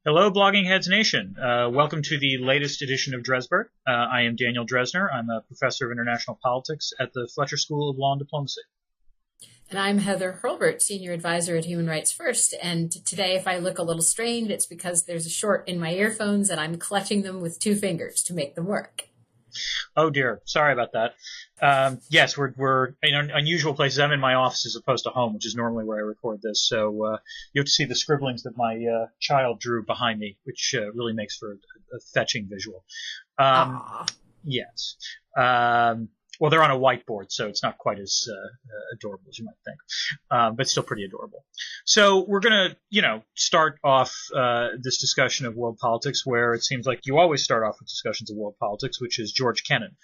Hello, Blogging Heads Nation. Welcome to the latest edition of Drezburt. I am Daniel Drezner. I'm a professor of international politics at the Fletcher School of Law and Diplomacy. And I'm Heather Hurlburt, Senior Advisor at Human Rights First. And today, if I look a little strained, it's because there's a short in my earphones and I'm clutching them with two fingers to make them work. Oh dear, sorry about that. Yes, we're in unusual places. I'm in my office as opposed to home, which is normally where I record this. So you have to see the scribblings that my child drew behind me, which really makes for a fetching visual. Yes. Well, they're on a whiteboard, so it's not quite as adorable as you might think, but still pretty adorable. So we're going to, start off this discussion of world politics where it seems like you always start off with discussions of world politics, which is George Kennan,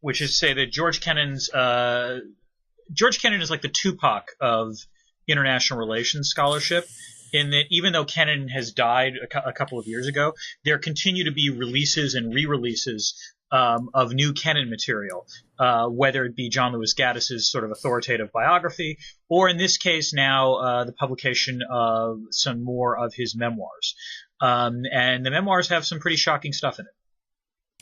which is to say that George Kennan is like the Tupac of international relations scholarship, in that even though Kennan has died a couple of years ago, there continue to be releases and re-releases of new Kennan material, whether it be John Lewis Gaddis's sort of authoritative biography, or in this case now the publication of some more of his memoirs. And the memoirs have some pretty shocking stuff in it.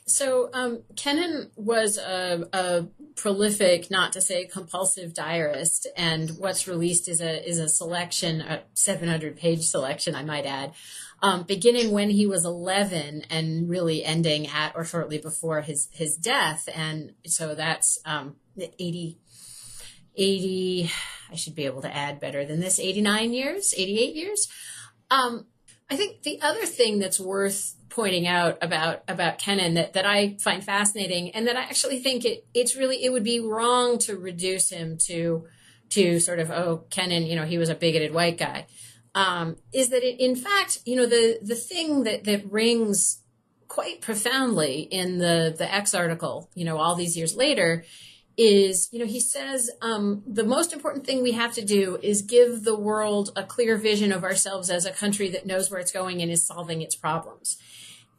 So Kennan was a prolific, not to say compulsive diarist, and what's released is a selection, a 700-page selection, I might add, beginning when he was 11 and really ending at or shortly before his death. And so that's 80, I should be able to add better than this, 89 years, 88 years. I think the other thing that's worth pointing out about Kennan that I find fascinating, and that I actually think it would be wrong to reduce him to sort of, oh, Kennan, he was a bigoted white guy, is that in fact, the thing that rings quite profoundly in the X article, all these years later, is, he says, the most important thing we have to do is give the world a clear vision of ourselves as a country that knows where it's going and is solving its problems.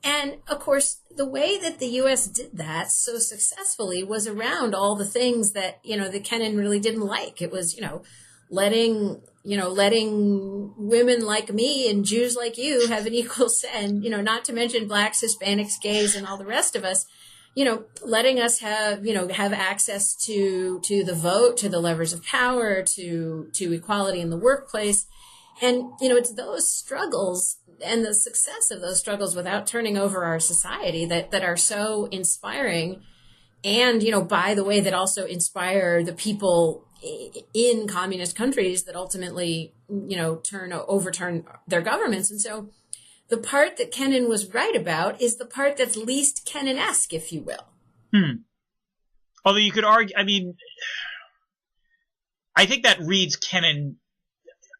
And of course, the way that the U.S. did that so successfully was around all the things that, that Kennan really didn't like. It was, letting women like me and Jews like you have an equal say, and, not to mention blacks, Hispanics, gays, and all the rest of us, letting us have access to the vote, to the levers of power, to equality in the workplace. And, it's those struggles and the success of those struggles without turning over our society that are so inspiring. And, by the way, that also inspire the people in communist countries that ultimately, overturn their governments. And so the part that Kennan was right about is the part that's least Kennan-esque, if you will. Although you could argue, I think that reads Kennan.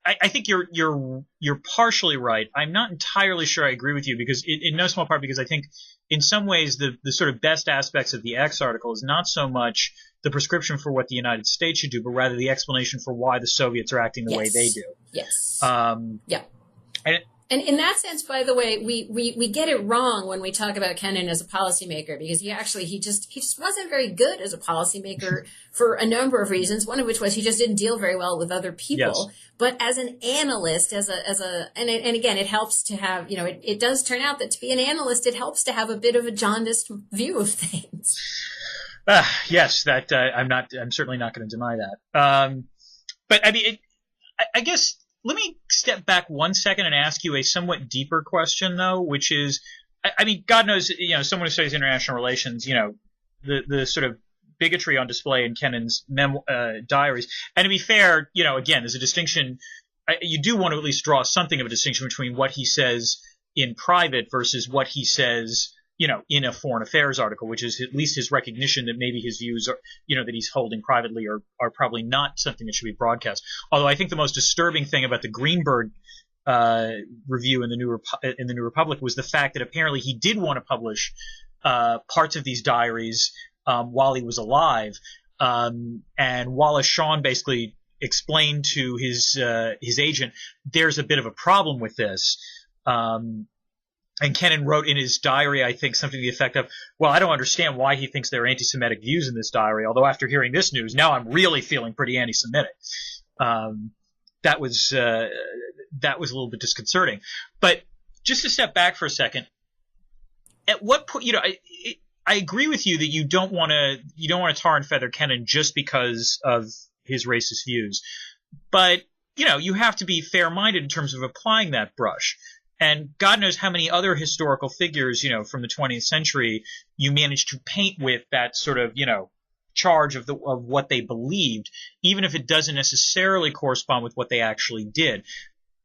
I think you're partially right. I'm not entirely sure I agree with you, because in no small part because I think in some ways the sort of best aspects of the X article is not so much the prescription for what the United States should do, but rather the explanation for why the Soviets are acting the way they do. Yes. Yeah. And in that sense, by the way, we get it wrong when we talk about Kennan as a policymaker, because he just wasn't very good as a policymaker for a number of reasons. One of which was he just didn't deal very well with other people. Yes. But as an analyst, and again, it helps to have, it does turn out that to be an analyst, it helps to have a bit of a jaundiced view of things. Yes, that I'm certainly not going to deny that. But I guess. Let me step back 1 second and ask you a somewhat deeper question, though, which is, God knows, someone who studies international relations, the sort of bigotry on display in Kennan's diaries. And to be fair, again, there's a distinction. You do want to at least draw something of a distinction between what he says in private versus what he says, in a foreign affairs article, which is at least his recognition that maybe his views are, that he's holding privately are probably not something that should be broadcast. Although I think the most disturbing thing about the Greenberg review in the New Republic was the fact that apparently he did want to publish parts of these diaries while he was alive, and Wallace Shawn basically explained to his agent, there's a bit of a problem with this. And Kennan wrote in his diary, I think, something to the effect of, well, I don't understand why he thinks there are anti-Semitic views in this diary, although after hearing this news, now I'm really feeling pretty anti-Semitic. That was that was a little bit disconcerting. But just to step back for a second, at what point, I agree with you that you don't want to tar and feather Kennan just because of his racist views. But, you have to be fair-minded in terms of applying that brush. And God knows how many other historical figures, from the 20th century you managed to paint with that sort of, charge of what they believed, even if it doesn't necessarily correspond with what they actually did.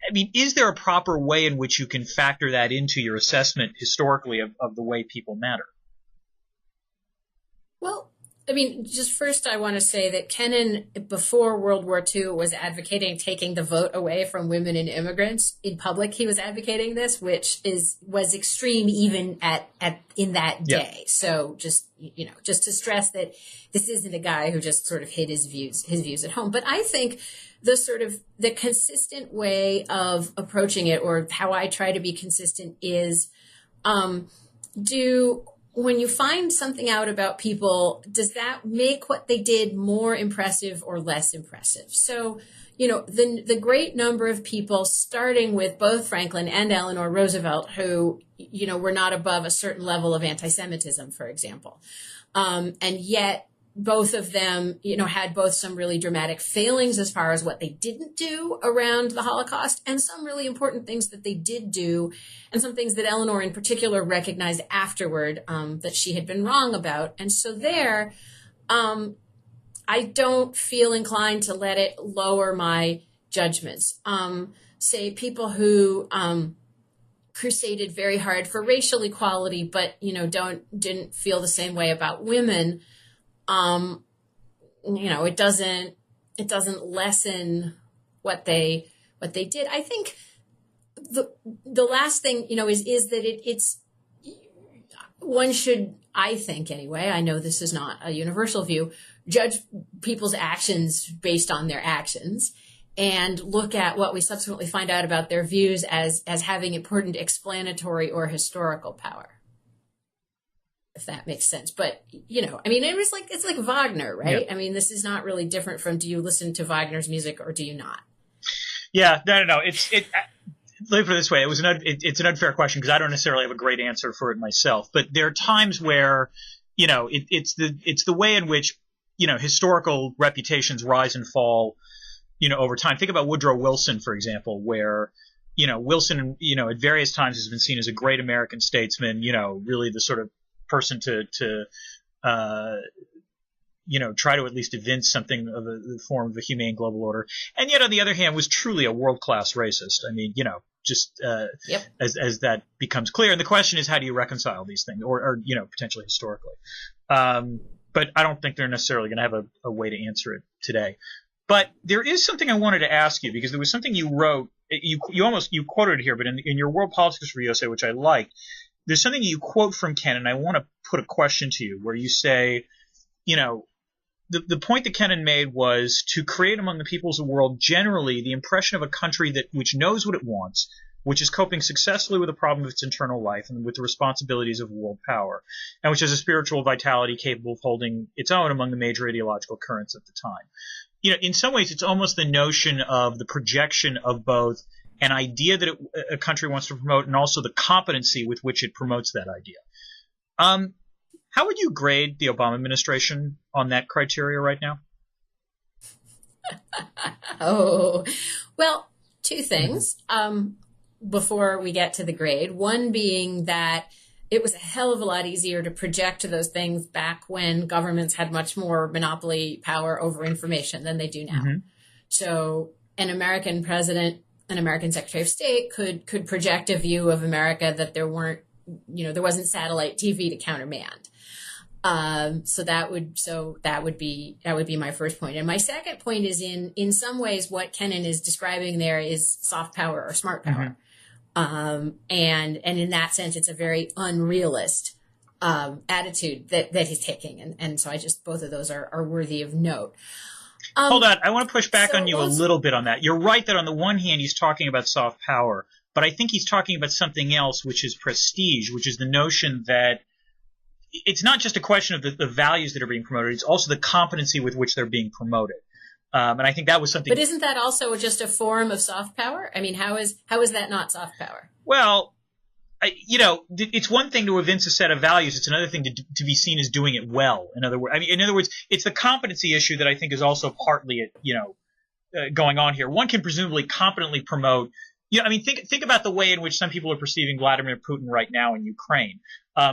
I mean, is there a proper way in which you can factor that into your assessment historically of the way people matter? Well, I mean, just first I want to say that Kennan, before World War II, was advocating taking the vote away from women and immigrants. In public, he was advocating this, which was extreme even in that day. Yeah. So just to stress that this isn't a guy who just sort of hid his views at home. But I think the consistent way of approaching it, or how I try to be consistent, is when you find something out about people, does that make what they did more impressive or less impressive? So, the great number of people, starting with both Franklin and Eleanor Roosevelt, who, were not above a certain level of anti-Semitism, for example. And yet both of them, had both some really dramatic failings as far as what they didn't do around the Holocaust, and some really important things that they did do, and some things that Eleanor in particular recognized afterward that she had been wrong about. And so I don't feel inclined to let it lower my judgments. Say people who crusaded very hard for racial equality, but didn't feel the same way about women. It doesn't lessen what they did. I think the last thing, is that it's one should, I think anyway, I know this is not a universal view, judge people's actions based on their actions, and look at what we subsequently find out about their views as having important explanatory or historical power. If that makes sense. But, it's like Wagner, right? Yep. I mean, this is not really different from, do you listen to Wagner's music or do you not? Yeah, no. Let me put it this way. It's an unfair question because I don't necessarily have a great answer for it myself. But there are times where, it's the way in which, historical reputations rise and fall, over time. Think about Woodrow Wilson, for example, where, Wilson, at various times has been seen as a great American statesman, really the sort of person to try to at least evince something of the form of a humane global order, and yet on the other hand was truly a world-class racist. I mean, yep. as that becomes clear, and the question is, how do you reconcile these things, or potentially historically? But I don't think they're necessarily going to have a way to answer it today. But there is something I wanted to ask you, because there was something you wrote. You quoted it here, but in your World Politics Review essay, which I liked. There's something you quote from Kennan. I want to put a question to you where you say, the point that Kennan made was to create among the peoples of the world generally the impression of a country which knows what it wants, which is coping successfully with the problem of its internal life and with the responsibilities of world power, and which has a spiritual vitality capable of holding its own among the major ideological currents of the time. In some ways, it's almost the notion of the projection of both an idea that a country wants to promote, and also the competency with which it promotes that idea. How would you grade the Obama administration on that criteria right now? Oh, well, two things before we get to the grade. One being that it was a hell of a lot easier to project those things back when governments had much more monopoly power over information than they do now. Mm-hmm. So an American president, an American Secretary of State could project a view of America that there wasn't satellite TV to countermand. So that would be my first point. And my second point is in some ways what Kennan is describing there is soft power or smart power. Mm-hmm. And in that sense, it's a very unrealist attitude that he's taking. And so both of those are worthy of note. Hold on. I want to push back on you a little bit on that. You're right that on the one hand, he's talking about soft power, but I think he's talking about something else, which is prestige, which is the notion that it's not just a question of the values that are being promoted. It's also the competency with which they're being promoted. And I think that was something. But isn't that also just a form of soft power? I mean, how is that not soft power? Well, it's one thing to evince a set of values. It's another thing to be seen as doing it well. In other words, it's the competency issue that I think is also partly, going on here. One can presumably competently promote. Think about the way in which some people are perceiving Vladimir Putin right now in Ukraine.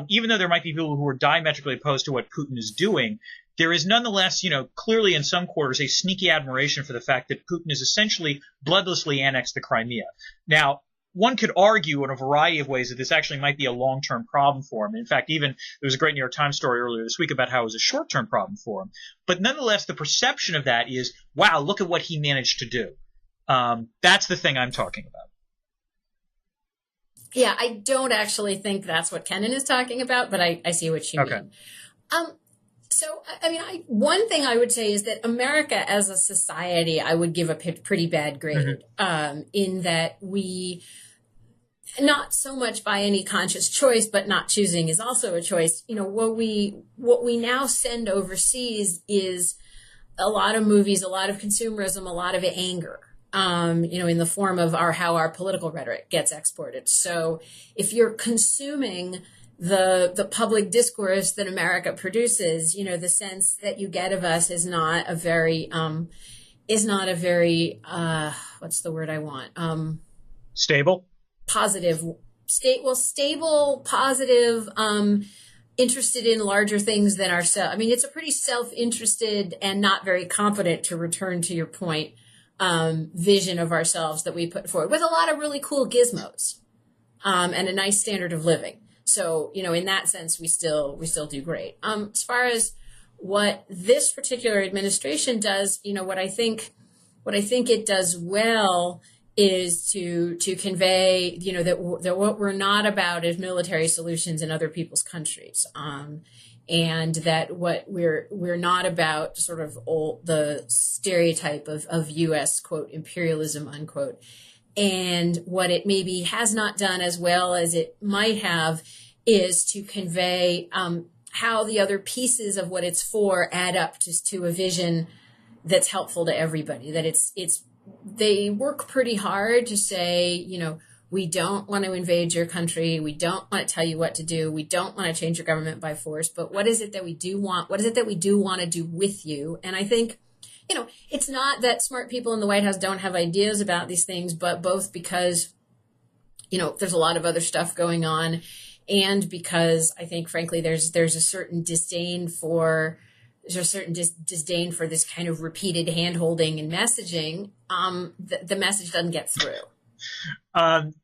Even though there might be people who are diametrically opposed to what Putin is doing, there is nonetheless, clearly in some quarters a sneaky admiration for the fact that Putin has essentially bloodlessly annexed the Crimea. Now, one could argue in a variety of ways that this actually might be a long-term problem for him. In fact, even there was a great New York Times story earlier this week about how it was a short-term problem for him. But nonetheless, the perception of that is, wow, look at what he managed to do. That's the thing I'm talking about. Yeah, I don't actually think that's what Kennan is talking about, but I see what you mean. So, one thing I would say is that America as a society, I would give a pretty bad grade, in that we, not so much by any conscious choice, but not choosing is also a choice. What we now send overseas is a lot of movies, a lot of consumerism, a lot of anger. In the form of how our political rhetoric gets exported. So if you're consuming the public discourse that America produces, the sense that you get of us is not a very what's the word I want? Stable? Positive. Stable, positive, interested in larger things than ourselves. I mean, it's a pretty self-interested and not very confident, to return to your point, vision of ourselves that we put forward, with a lot of really cool gizmos, and a nice standard of living. So, in that sense, we still do great. As far as what this particular administration does, what I think it does well is to convey, that what we're not about is military solutions in other people's countries. And that what we're not about sort of the stereotype of U.S., quote, imperialism, unquote. And what it maybe has not done as well as it might have is to convey how the other pieces of what it's for add up to a vision that's helpful to everybody. That they work pretty hard to say, we don't want to invade your country. We don't want to tell you what to do. We don't want to change your government by force. But what is it that we do want? What is it that we do want to do with you? And I think, it's not that smart people in the White House don't have ideas about these things, but both because, there's a lot of other stuff going on, and because I think, frankly, there's a certain disdain for this kind of repeated hand-holding and messaging. The message doesn't get through. I'd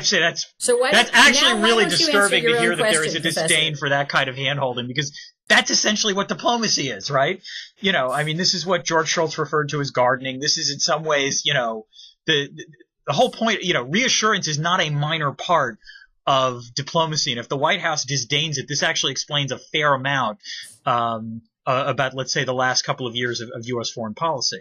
say that's actually really disturbing to hear that there is a disdain for that kind of handholding, because that's essentially what diplomacy is, right? This is what George Shultz referred to as gardening. This is in some ways, the whole point, reassurance is not a minor part of diplomacy. And if the White House disdains it, this actually explains a fair amount about, let's say, the last couple of years of U.S. foreign policy.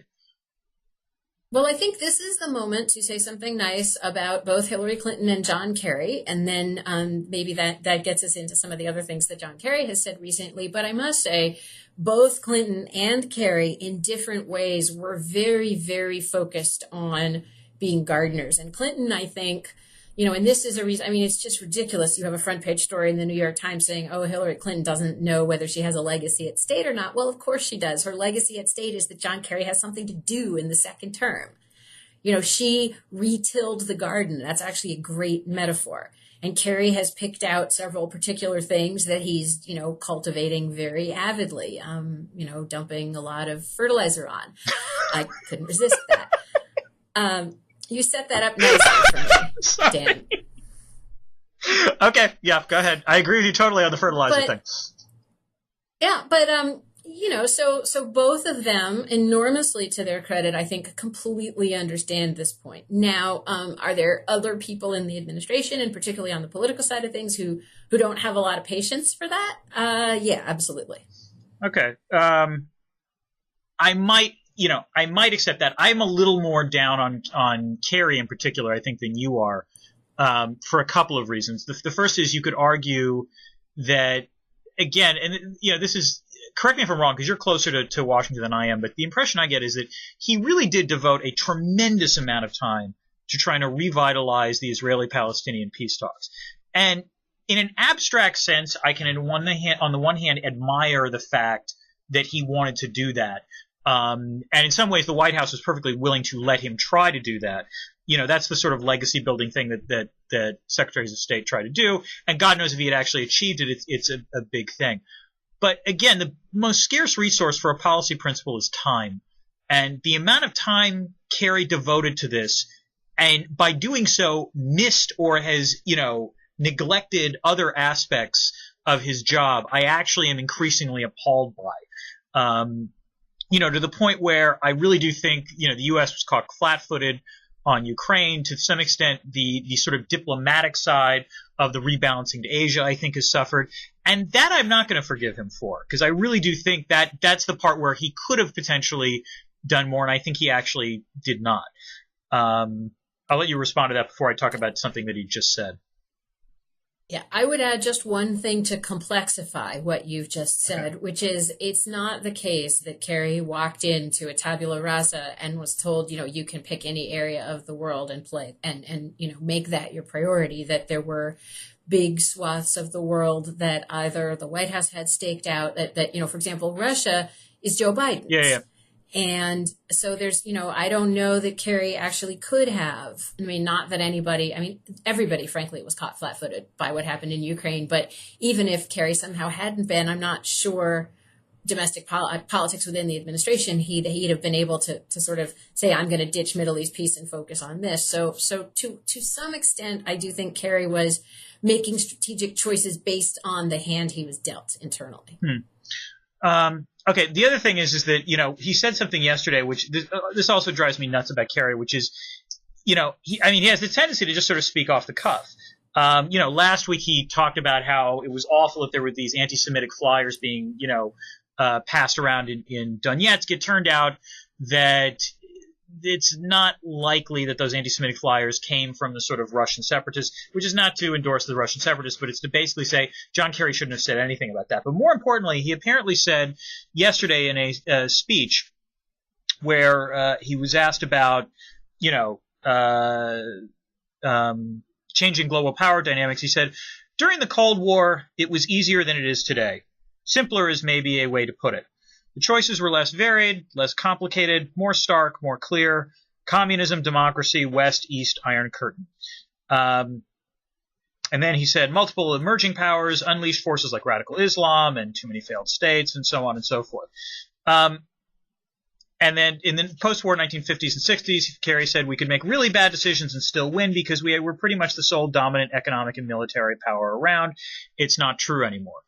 Well, I think this is the moment to say something nice about both Hillary Clinton and John Kerry, and then maybe that gets us into some of the other things that John Kerry has said recently. But I must say, both Clinton and Kerry, in different ways, were very, very focused on being gardeners. And Clinton, I think, and this is a reason, it's just ridiculous. You have a front page story in the New York Times saying, oh, Hillary Clinton doesn't know whether she has a legacy at stake or not. Well, of course she does. Her legacy at stake is that John Kerry has something to do in the second term. She retilled the garden. That's actually a great metaphor. And Kerry has picked out several particular things that he's, cultivating very avidly, dumping a lot of fertilizer on. I couldn't resist that. You set that up nicely for me, Dan. Okay, yeah, go ahead. I agree with you totally on the fertilizer thing. Yeah, but so both of them, enormously to their credit, I think, completely understand this point. Now, are there other people in the administration, and particularly on the political side of things, who don't have a lot of patience for that? Yeah, absolutely. Okay. I might accept that. I'm a little more down on Kerry in particular, I think, than you are, for a couple of reasons. The first is you could argue that, again, and this is correct me if I'm wrong, because you're closer to Washington than I am, but the impression I get is that he really did devote a tremendous amount of time to trying to revitalize the Israeli-Palestinian peace talks. And in an abstract sense, I can on the one hand admire the fact that he wanted to do that. And in some ways, the White House was perfectly willing to let him try to do that. That's the sort of legacy building thing that secretaries of state try to do. And God knows if he had actually achieved it, it's a big thing. But again, the most scarce resource for a policy principle is time. And the amount of time Kerry devoted to this, and by doing so missed or has, neglected other aspects of his job, I actually am increasingly appalled by. To the point where I really do think, the U.S. was caught flat-footed on Ukraine. To some extent, the sort of diplomatic side of the rebalancing to Asia, I think, has suffered. And that I'm not going to forgive him for, because I really do think that that's the part where he could have potentially done more, and I think he actually did not. I'll let you respond to that before I talk about something that he just said. Yeah, I would add just one thing to complexify what you've just said, okay, which is it's not the case that Kerry walked into a tabula rasa and was told, you can pick any area of the world and play and make that your priority, that there were big swaths of the world that either the White House had staked out that for example, Russia is Joe Biden. Yeah. And so there's, I don't know that Kerry actually could have. Not that everybody, frankly, was caught flat-footed by what happened in Ukraine. But even if Kerry somehow hadn't been, I'm not sure domestic politics within the administration, he'd have been able to sort of say, I'm going to ditch Middle East peace and focus on this. So to some extent, I do think Kerry was making strategic choices based on the hand he was dealt internally. Okay, the other thing is that, he said something yesterday, which this also drives me nuts about Kerry, which is, he has the tendency to just sort of speak off the cuff. Last week he talked about how it was awful if there were these anti-Semitic flyers being, passed around in Donetsk. It turned out that it's not likely that those anti-Semitic flyers came from the sort of Russian separatists, which is not to endorse the Russian separatists, but it's to basically say John Kerry shouldn't have said anything about that. But more importantly, he apparently said yesterday in a speech where he was asked about, changing global power dynamics. He said, during the Cold War, it was easier than it is today. Simpler is maybe a way to put it. The choices were less varied, less complicated, more stark, more clear. Communism, democracy, West, East, Iron Curtain. And then he said multiple emerging powers unleashed forces like radical Islam and too many failed states and so on and so forth. And then in the post-war 1950s and 60s, Kerry said we could make really bad decisions and still win because we were pretty much the sole dominant economic and military power around. It's not true anymore.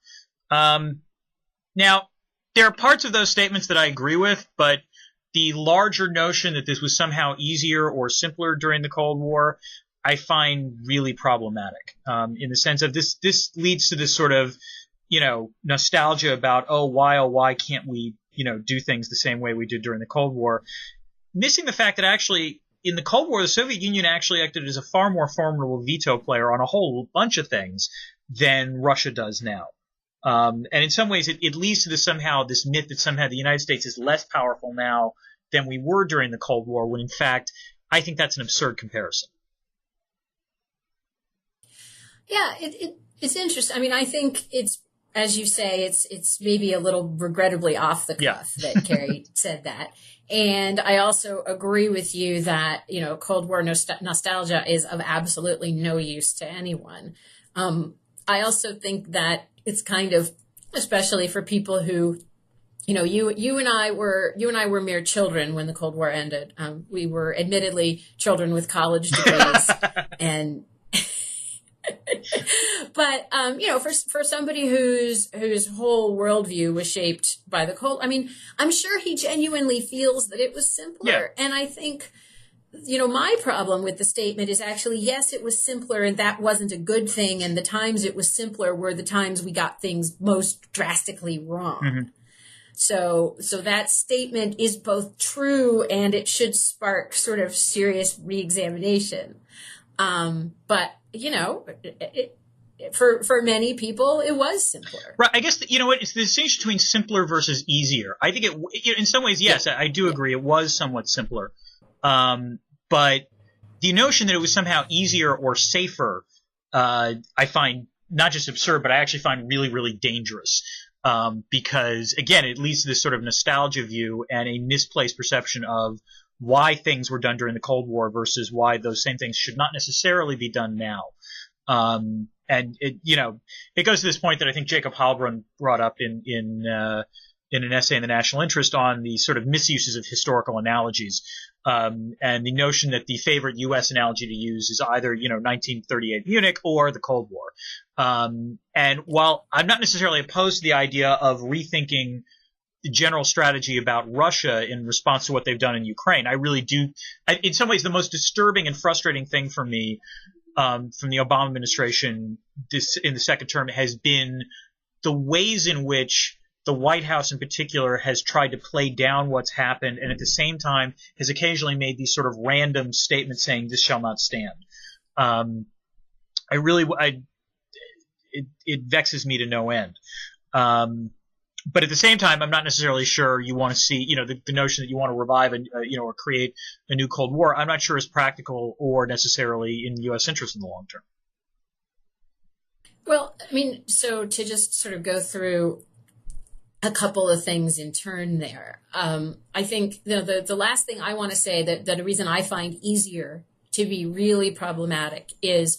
Now, there are parts of those statements that I agree with, but the larger notion that this was somehow easier or simpler during the Cold War, I find really problematic, in the sense of this leads to this sort of, nostalgia about, why can't we, do things the same way we did during the Cold War, missing the fact that actually in the Cold War, the Soviet Union actually acted as a far more formidable veto player on a whole bunch of things than Russia does now. And in some ways, it leads to this myth that somehow the United States is less powerful now than we were during the Cold War, when in fact, I think that's an absurd comparison. Yeah, it's interesting. I think it's, as you say, it's maybe a little regrettably off the cuff that Kerry said that. And I also agree with you that, Cold War nostalgia is of absolutely no use to anyone. I also think that it's kind of, especially for people who, you and I were mere children when the Cold War ended. We were admittedly children with college degrees, and but for somebody whose whole worldview was shaped by the Cold, I'm sure he genuinely feels that it was simpler, yeah. And I think. My problem with the statement is actually, yes, it was simpler and that wasn't a good thing. And the times it was simpler were the times we got things most drastically wrong. Mm-hmm. So that statement is both true and it should spark sort of serious reexamination. But, for many people, it was simpler. Right. I guess, you know what, it's the distinction between simpler versus easier. I think in some ways, yes, I do agree. It was somewhat simpler. But the notion that it was somehow easier or safer, I find not just absurd, but I actually find really, really dangerous. Because again, it leads to this sort of nostalgia view and a misplaced perception of why things were done during the Cold War versus why those same things should not necessarily be done now. And it goes to this point that I think Jacob Heilbrunn brought up in an essay in the National Interest on the sort of misuses of historical analogies, and the notion that the favorite U.S. analogy to use is either 1938 Munich or the Cold War. And while I'm not necessarily opposed to the idea of rethinking the general strategy about Russia in response to what they've done in Ukraine, I really do. In some ways, the most disturbing and frustrating thing for me from the Obama administration in the second term has been the ways in which the White House in particular has tried to play down what's happened and at the same time has occasionally made these sort of random statements saying this shall not stand. It vexes me to no end. But at the same time, I'm not necessarily sure you want to see, the notion that you want to revive or create a new Cold War. I'm not sure is practical or necessarily in U.S. interest in the long term. Well, I mean, so to just sort of go through a couple of things in turn there, I think the last thing I want to say that the reason I find easier to be really problematic is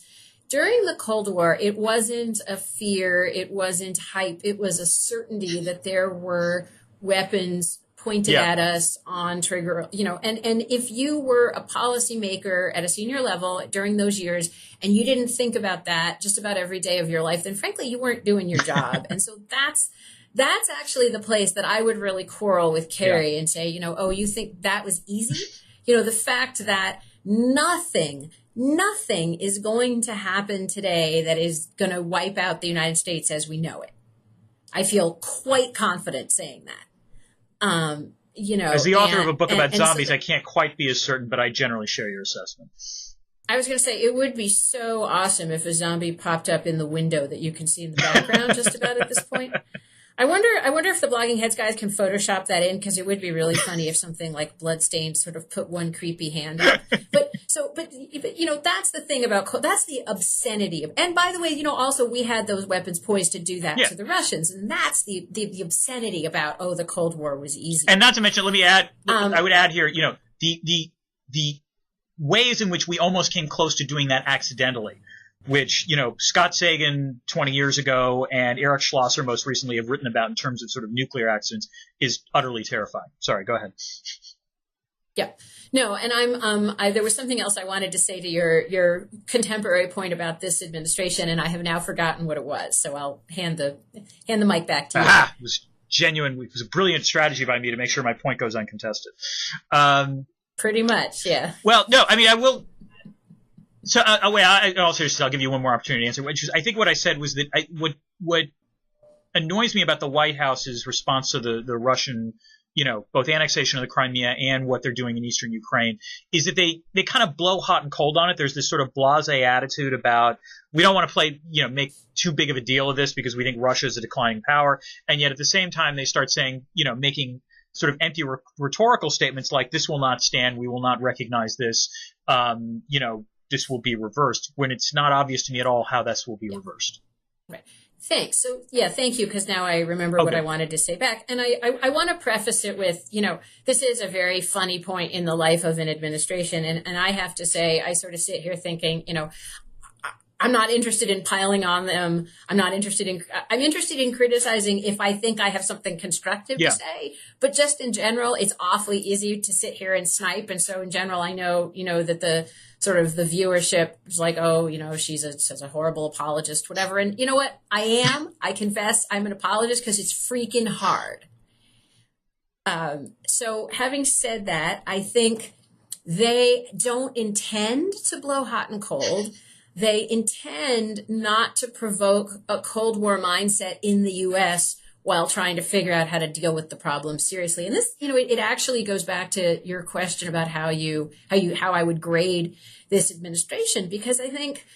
during the Cold War, it wasn't a fear, it wasn't hype, it was a certainty that there were weapons pointed at us on trigger, and if you were a policymaker at a senior level during those years and you didn't think about that just about every day of your life, then frankly, you weren't doing your job. And so that's actually the place that I would really quarrel with Kerry and say, you think that was easy? The fact that nothing is going to happen today that is going to wipe out the United States as we know it. I feel quite confident saying that. As the author of a book about zombies, I can't quite be as certain, but I generally share your assessment. I was going to say, it would be so awesome if a zombie popped up in the window that you can see in the background just about at this point. I wonder if the Blogging Heads guys can Photoshop that in, because it would be really funny if something like Bloodstained sort of put one creepy hand up. But that's the thing about, that's the obscenity of, and by the way, also we had those weapons poised to do that to the Russians. And that's the obscenity about, the Cold War was easy. And not to mention, let me add, I would add here, the ways in which we almost came close to doing that accidentally, which, Scott Sagan 20 years ago and Eric Schlosser most recently have written about in terms of sort of nuclear accidents, is utterly terrifying. Sorry, go ahead. Yeah. No, and there was something else I wanted to say to your contemporary point about this administration, and I have now forgotten what it was. So I'll hand the mic back to you. Aha! It was genuine. It was a brilliant strategy by me to make sure my point goes uncontested. Pretty much, yeah. Well, no, I mean, I will. So, I'll give you one more opportunity to answer, which is, I think what I said was that what annoys me about the White House's response to the Russian, both annexation of the Crimea and what they're doing in eastern Ukraine is that they kind of blow hot and cold on it. There's this sort of blasé attitude about, we don't want to make too big of a deal of this because we think Russia is a declining power. And yet at the same time, they start saying, making sort of empty rhetorical statements like, this will not stand, we will not recognize this, this will be reversed, when it's not obvious to me at all how this will be reversed. Right. Thanks. So, thank you, because now I remember what I wanted to say back. And I want to preface it with, this is a very funny point in the life of an administration. And I have to say, I sort of sit here thinking, I'm not interested in piling on them. I'm interested in criticizing if I think I have something constructive to say. But just in general, it's awfully easy to sit here and snipe. And so in general, I know, that the sort of the viewership is like, she's a horrible apologist, whatever. And you know what? I confess I'm an apologist because it's freaking hard. So having said that, I think they don't intend to blow hot and cold. They intend not to provoke a Cold War mindset in the U.S. while trying to figure out how to deal with the problem seriously. And this, it actually goes back to your question about how I would grade this administration, because I think,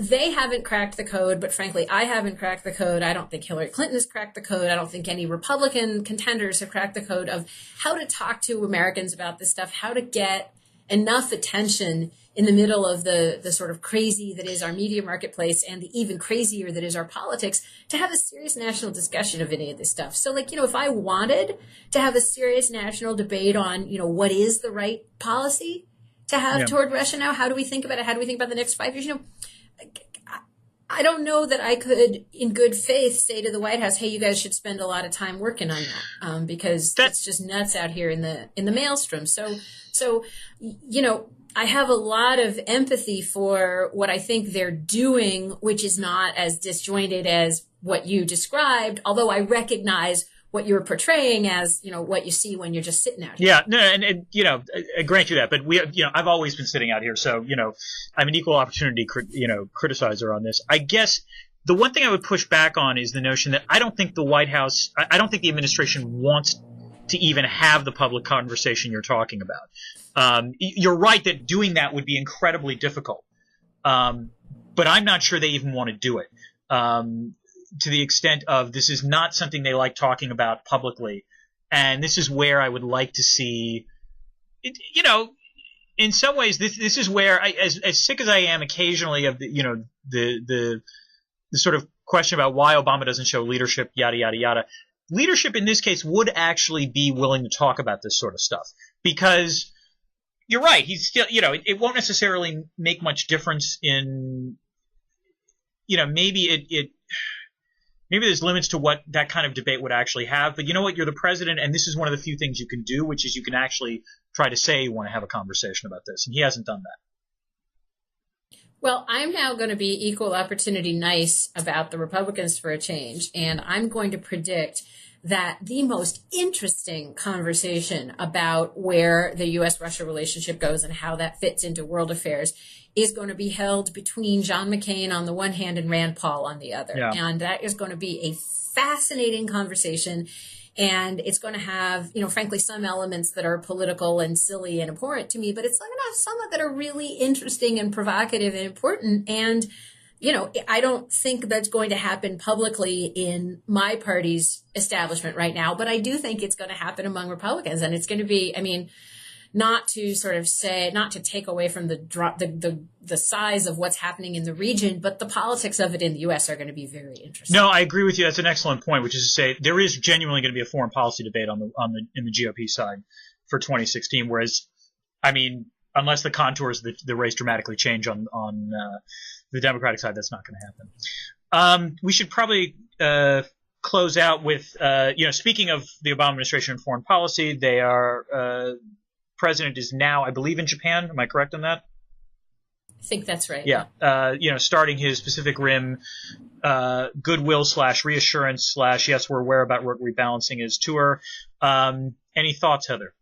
they haven't cracked the code, but frankly, I haven't cracked the code. I don't think Hillary Clinton has cracked the code. I don't think any Republican contenders have cracked the code of how to talk to Americans about this stuff, how to get enough attention in the middle of the sort of crazy that is our media marketplace and the even crazier that is our politics to have a serious national discussion of any of this stuff. So like, if I wanted to have a serious national debate on, what is the right policy to have toward Russia now, how do we think about it? How do we think about the next 5 years? I don't know that I could, in good faith, say to the White House, "Hey, you guys should spend a lot of time working on that," because it's just nuts out here in the maelstrom. So I have a lot of empathy for what I think they're doing, which is not as disjointed as what you described. Although I recognize what you're portraying as, what you see when you're just sitting out here. Yeah, no, and I grant you that, but I've always been sitting out here, so I'm an equal opportunity, criticizer on this. I guess the one thing I would push back on is the notion that I don't think the White House, I don't think the administration wants to even have the public conversation you're talking about. You're right that doing that would be incredibly difficult, but I'm not sure they even want to do it. To the extent of this is not something they like talking about publicly. And this is where I would like to see it, in some ways, this is where as sick as I am occasionally of the sort of question about why Obama doesn't show leadership, yada, yada, yada. Leadership in this case would actually be willing to talk about this sort of stuff because you're right. He's still, it won't necessarily make much difference in, maybe there's limits to what that kind of debate would actually have. But you know what? You're the president, and this is one of the few things you can do, which is you can actually try to say you want to have a conversation about this. And he hasn't done that. Well, I'm now going to be equal opportunity nice about the Republicans for a change. And I'm going to predict that the most interesting conversation about where the U.S.-Russia relationship goes and how that fits into world affairs is going to be held between John McCain on the one hand and Rand Paul on the other. Yeah. And that is going to be a fascinating conversation. And it's going to have, frankly, some elements that are political and silly and abhorrent to me, but it's going to have some that are really interesting and provocative and important. And, I don't think that's going to happen publicly in my party's establishment right now, but I do think it's going to happen among Republicans. And it's going to be, not to sort of say, not to take away from the size of what's happening in the region, but the politics of it in the U.S. are going to be very interesting. No, I agree with you. That's an excellent point, which is to say there is genuinely going to be a foreign policy debate in the GOP side for 2016. Whereas, unless the contours of the race dramatically change on the Democratic side, that's not going to happen. We should probably close out with, speaking of the Obama administration and foreign policy, they are president is now, I believe, in Japan. Am I correct on that? I think that's right. Yeah. Starting his Pacific Rim goodwill / reassurance / yes, we're aware about rebalancing his tour. Any thoughts, Heather?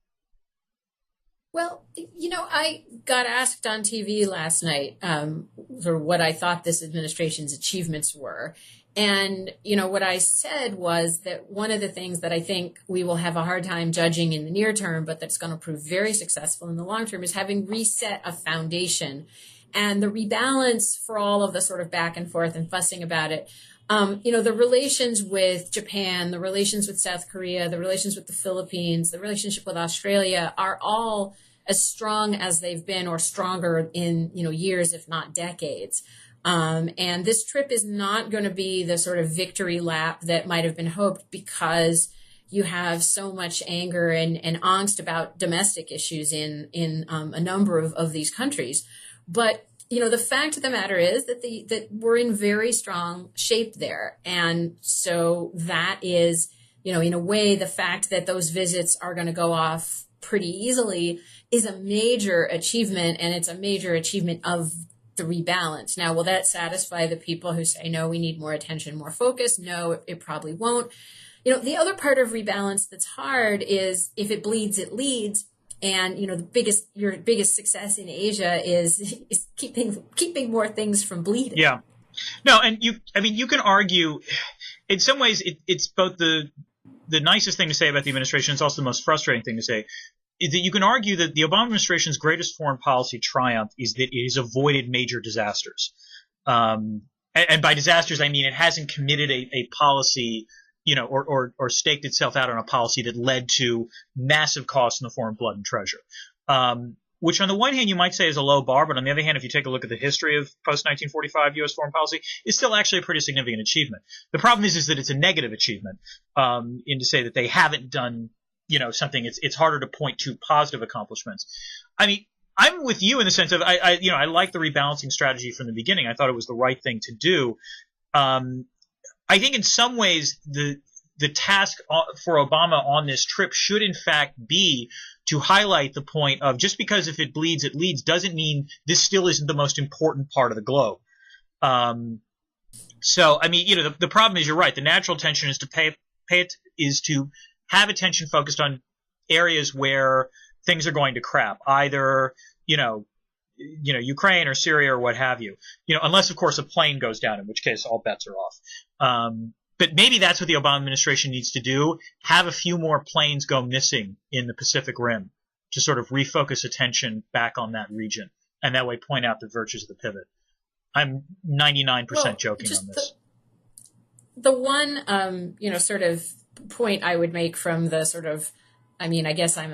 Well, I got asked on TV last night sort of what I thought this administration's achievements were. And, what I said was that one of the things that I think we will have a hard time judging in the near term, but that's going to prove very successful in the long term, is having reset a foundation. And the rebalance for all of the sort of back and forth and fussing about it, the relations with Japan, the relations with South Korea, the relations with the Philippines, the relationship with Australia are all as strong as they've been or stronger in, years, if not decades. And this trip is not going to be the sort of victory lap that might have been hoped because you have so much anger and angst about domestic issues in a number of these countries. But, the fact of the matter is that we're in very strong shape there. And so that is, in a way, the fact that those visits are going to go off pretty easily is a major achievement, and it's a major achievement of the rebalance. Now, will that satisfy the people who say, no, we need more attention, more focus? No, it probably won't. The other part of rebalance that's hard is if it bleeds, it leads. And, your biggest success in Asia is keeping more things from bleeding. Yeah. No, and you can argue in some ways it's both the nicest thing to say about the administration. It's also the most frustrating thing to say. Is that you can argue that the Obama administration's greatest foreign policy triumph is that it has avoided major disasters. And by disasters, I mean it hasn't committed a policy, or staked itself out on a policy that led to massive costs in the form of blood and treasure. Which on the one hand you might say is a low bar, but on the other hand, if you take a look at the history of post-1945 U.S. foreign policy, it's still actually a pretty significant achievement. The problem is that it's a negative achievement, in to say that they haven't done, something. It's harder to point to positive accomplishments. I mean, I'm with you in the sense of I like the rebalancing strategy from the beginning. I thought it was the right thing to do. I think in some ways the task for Obama on this trip should in fact be to highlight the point of just because if it bleeds, it leads doesn't mean this still isn't the most important part of the globe. So, I mean, the problem is you're right. The natural tension is to have attention focused on areas where things are going to crap, either, Ukraine or Syria or what have you, unless of course a plane goes down, in which case all bets are off. But maybe that's what the Obama administration needs to do, have a few more planes go missing in the Pacific Rim to sort of refocus attention back on that region, and that way point out the virtues of the pivot. I'm 99% joking on this. The one, sort of point I would make from the sort of, I mean, I guess I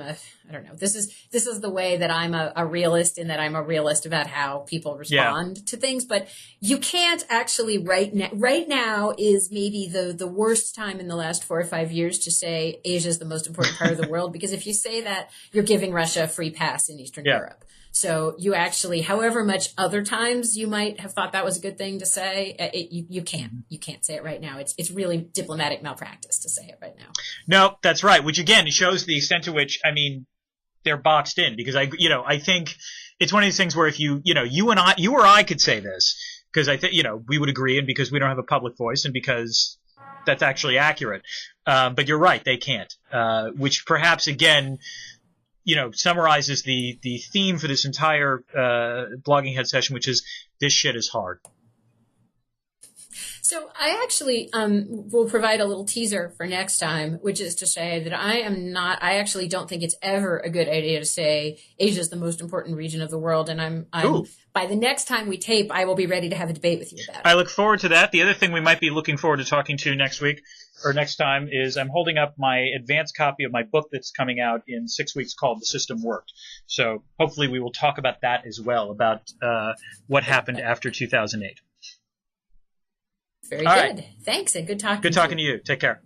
don't know. This is the way that I'm a realist, in that I'm a realist about how people respond to things. But you can't actually right now is maybe the worst time in the last 4 or 5 years to say Asia is the most important part of the world, because if you say that, you're giving Russia a free pass in Eastern Europe. So you actually, however much other times you might have thought that was a good thing to say, you can't say it right now. It's really diplomatic malpractice to say it right now. No, that's right. Which again shows the extent to which, I mean, they're boxed in, because I think it's one of these things where if you or I could say this, because I think, we would agree, and because we don't have a public voice, and because that's actually accurate. But you're right, they can't. Which perhaps again, summarizes the theme for this entire blogging head session, which is this shit is hard. So I actually will provide a little teaser for next time, which is to say that I actually don't think it's ever a good idea to say Asia is the most important region of the world. And I'm by the next time we tape, I will be ready to have a debate with you about it. I look forward to that. The other thing we might be looking forward to talking to next week or next time is I'm holding up my advanced copy of my book that's coming out in 6 weeks called The System Worked. So hopefully we will talk about that as well, about what happened after 2008. Very good. Right. Thanks, and good talking to you. Good talking to you. Take care.